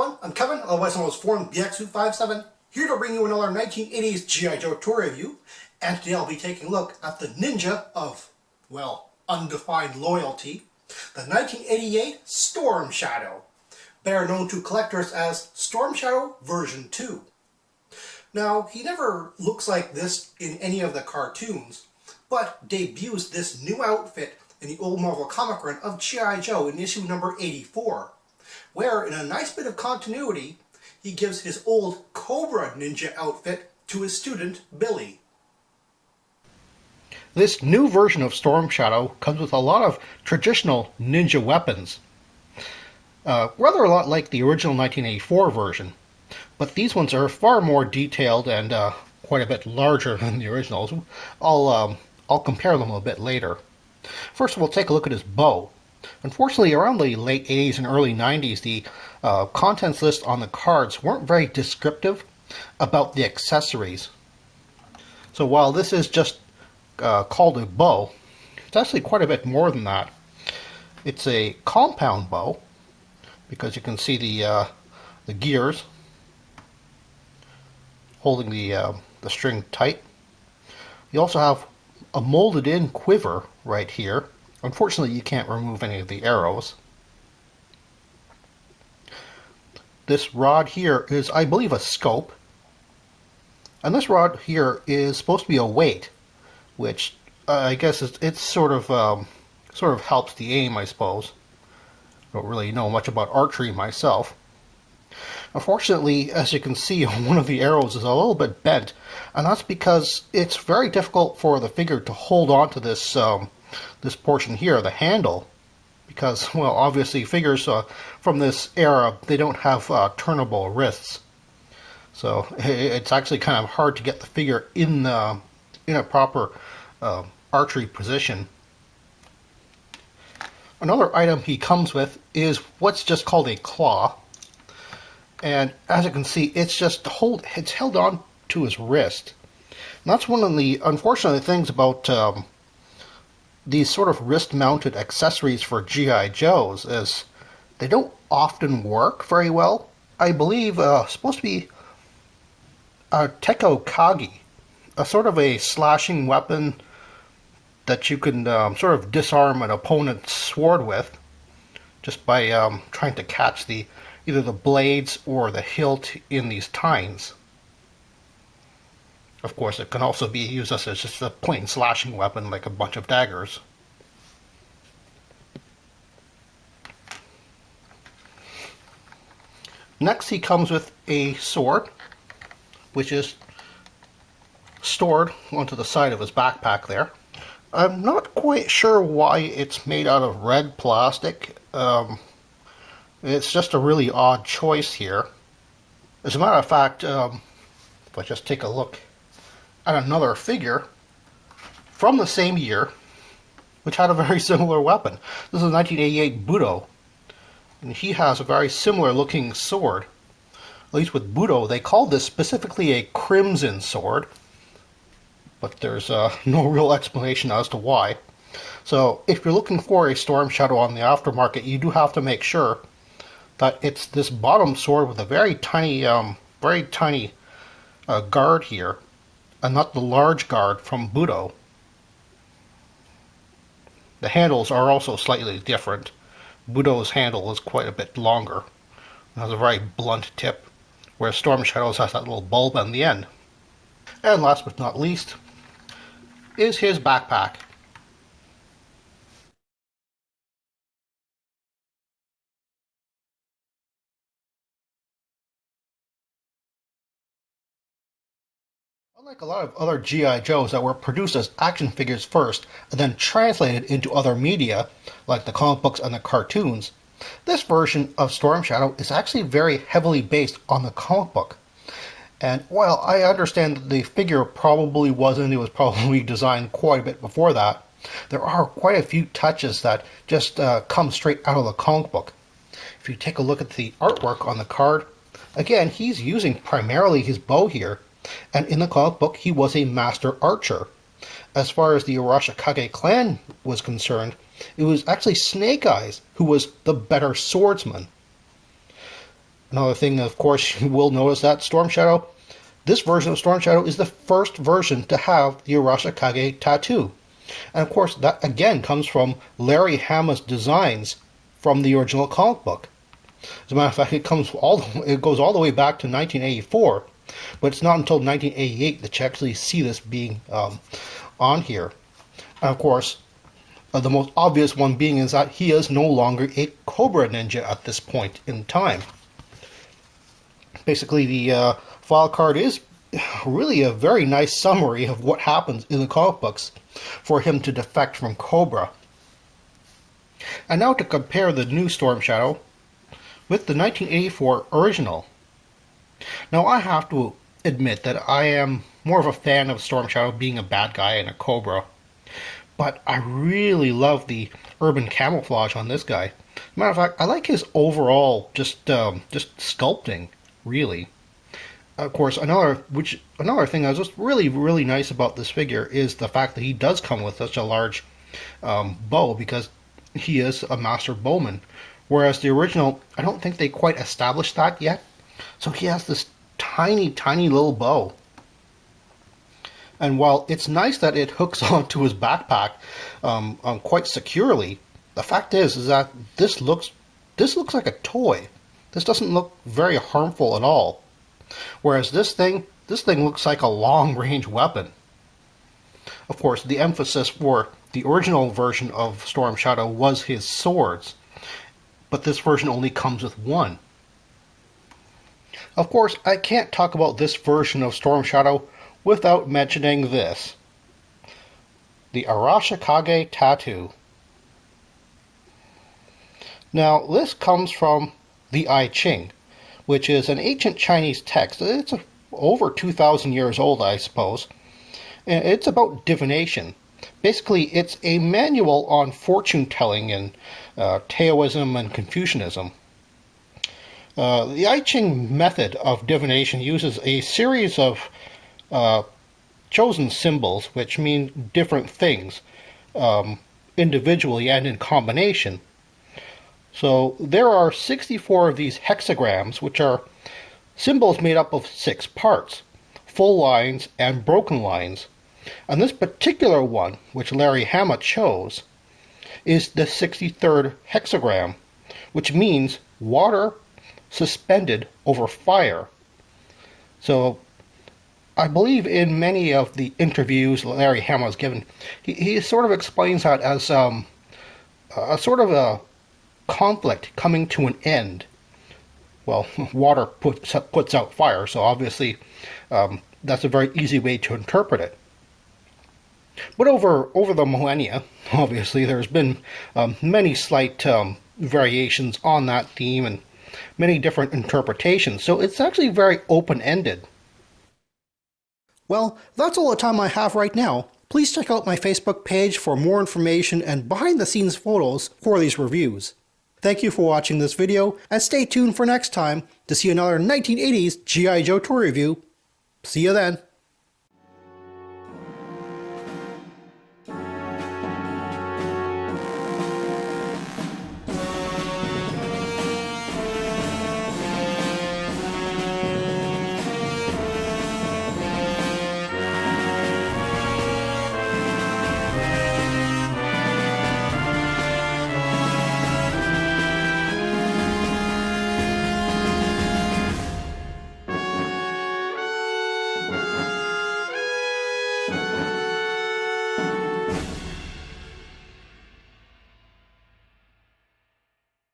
everyone, I'm Kevin, otherwise known as Forum BX257, here to bring you another 1980s G.I. Joe tour review, and today I'll be taking a look at the ninja of, well, undefined loyalty, the 1988 Storm Shadow, better known to collectors as Storm Shadow version 2. Now, he never looks like this in any of the cartoons, but debuts this new outfit in the old Marvel comic run of G.I. Joe in issue number 84. Where, in a nice bit of continuity, he gives his old Cobra ninja outfit to his student, Billy. This new version of Storm Shadow comes with a lot of traditional ninja weapons. Rather a lot like the original 1984 version, but these ones are far more detailed and quite a bit larger than the originals. I'll compare them a bit later. First, we'll take a look at his bow. Unfortunately, around the late 80s and early 90s, the contents list on the cards weren't very descriptive about the accessories. So while this is just called a bow, it's actually quite a bit more than that. It's a compound bow, because you can see the gears holding the string tight. You also have a molded in quiver right here. Unfortunately, you can't remove any of the arrows. This rod here is, I believe, a scope. And this rod here is supposed to be a weight, which I guess it's sort of helps the aim, I suppose. I don't really know much about archery myself. Unfortunately, as you can see, one of the arrows is a little bit bent, and that's because it's very difficult for the figure to hold on to this this portion here, the handle, because, well, obviously figures from this era, they don't have turnable wrists. So it's actually kind of hard to get the figure in a proper archery position. Another item he comes with is what's just called a claw. And as you can see, it's held on to his wrist. And that's one of the unfortunate things about these sort of wrist-mounted accessories for G.I. Joes, is they don't often work very well. I believe supposed to be a Acog, a sort of a slashing weapon that you can sort of disarm an opponent's sword with, just by trying to catch either the blades or the hilt in these tines. Of course, it can also be used as just a plain slashing weapon, like a bunch of daggers. Next, he comes with a sword, which is stored onto the side of his backpack there. I'm not quite sure why it's made out of red plastic. It's just a really odd choice here. As a matter of fact, if I just take a look at another figure from the same year, which had a very similar weapon. This is 1988 Budo, and he has a very similar looking sword. At least with Budo, they called this specifically a crimson sword, but there's no real explanation as to why. So if you're looking for a Storm Shadow on the aftermarket, you do have to make sure that it's this bottom sword with a very tiny guard here, and not the large guard from Budo. The handles are also slightly different. Budo's handle is quite a bit longer. It has a very blunt tip, whereas Storm Shadow's has that little bulb on the end. And last but not least is his backpack. Unlike a lot of other G.I. Joes that were produced as action figures first and then translated into other media, like the comic books and the cartoons, this version of Storm Shadow is actually very heavily based on the comic book. And while I understand that the figure probably wasn't, it was probably designed quite a bit before that, there are quite a few touches that just come straight out of the comic book. If you take a look at the artwork on the card, again, he's using primarily his bow here. And in the comic book, he was a master archer. As far as the Arashi clan was concerned, it was actually Snake Eyes who was the better swordsman. Another thing, of course, you will notice that Storm Shadow, this version of Storm Shadow is the first version to have the Arashi tattoo. And of course, that again comes from Larry Hama's designs from the original comic book. As a matter of fact, it goes all the way back to 1984, but it's not until 1988 that you actually see this being on here. And of course, the most obvious one being is that he is no longer a Cobra ninja at this point in time. Basically, the file card is really a very nice summary of what happens in the comic books for him to defect from Cobra. And now to compare the new Storm Shadow with the 1984 original. Now I have to admit that I am more of a fan of Storm Shadow being a bad guy and a Cobra, but I really love the urban camouflage on this guy. Matter of fact, I like his overall just sculpting, really. Of course, another thing that's just really nice about this figure is the fact that he does come with such a large bow, because he is a master bowman, whereas the original, I don't think they quite established that yet. So he has this tiny little bow. And while it's nice that it hooks onto his backpack quite securely, the fact is that this looks like a toy. This doesn't look very harmful at all. Whereas this thing looks like a long-range weapon. Of course, the emphasis for the original version of Storm Shadow was his swords, but this version only comes with one. Of course, I can't talk about this version of Storm Shadow without mentioning this. The Arashi tattoo. Now, this comes from the I Ching, which is an ancient Chinese text. It's over 2,000 years old, I suppose. And it's about divination. Basically, it's a manual on fortune-telling in Taoism and Confucianism. The I Ching method of divination uses a series of chosen symbols, which mean different things, individually and in combination. So there are 64 of these hexagrams, which are symbols made up of 6 parts, full lines and broken lines. And this particular one, which Larry Hama chose, is the 63rd hexagram, which means water suspended over fire. So I believe in many of the interviews Larry Hama has given, he sort of explains that as a sort of a conflict coming to an end. Well, water puts out fire, so obviously that's a very easy way to interpret it. But over the millennia, obviously, there's been many slight variations on that theme and many different interpretations, so it's actually very open-ended. Well, that's all the time I have right now. Please check out my Facebook page for more information and behind-the-scenes photos for these reviews. Thank you for watching this video, and stay tuned for next time to see another 1980s G.I. Joe toy review. See you then!